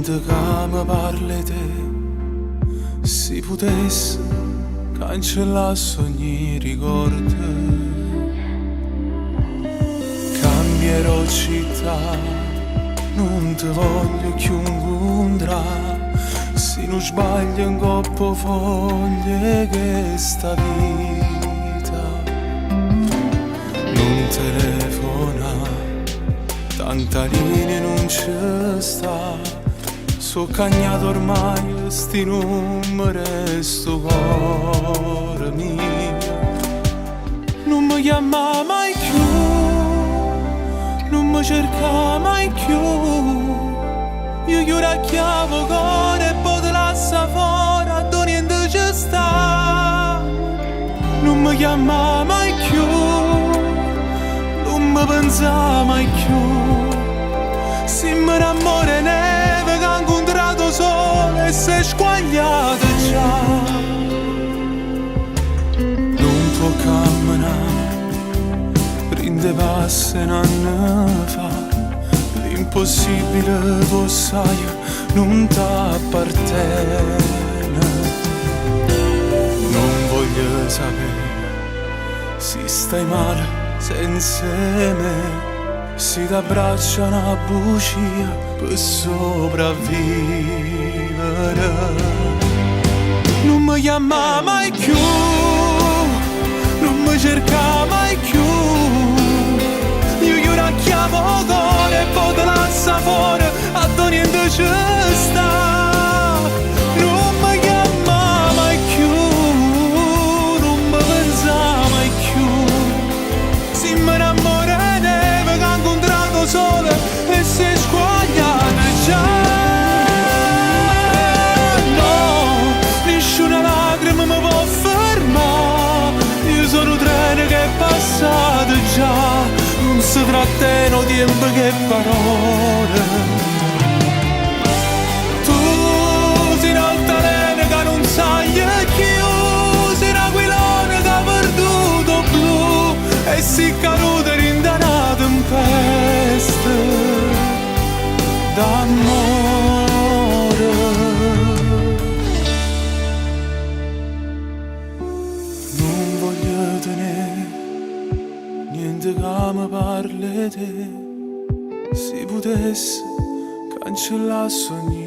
niente che mi parli te. Si potesse cancellare ogni ricordo, cambierò città, non ti voglio più incontrare. Se non sbaglio in coppo foglie che sta vita non telefona, tanta linea non ci sta. So cagnato ormai sti numeri, sto cuore mio non mi chiama mai più, non mi cerca mai più. Io chiudo chiavo cuore e poi te lascia fuori a dove niente ci sta. Non mi chiama mai più, non mi pensa mai più. Se mi innamora neve che ha incontrato sole e si è squagliato già. Non può camminare, prende passi un anno fa. L'impossibile tu sai, non t'appartiene. Non voglio sapere se stai male senza me. Si t'abbraccia una bugia per sopravvivere. Non mi chiama mai più, non mi cerca mai più. Io chiudo chiamo cuore e poi te lascia fuori a dove niente ci sta. Non mi chiama mai più, non mi pensa mai più. Se mi innamora neve che ha incontrato sole e si è squagliata già. No, nessuna lacrima mi può fermare. Io sono un treno che è passato già. Non si trattano tempo che parole. Tu sei un'altalena che non sai più. Sei un aquilone che ha perduto blu. E si caduta in una tempesta d'amore. Non voglio tenere niente che mi parli te. Se potesse cancellare ogni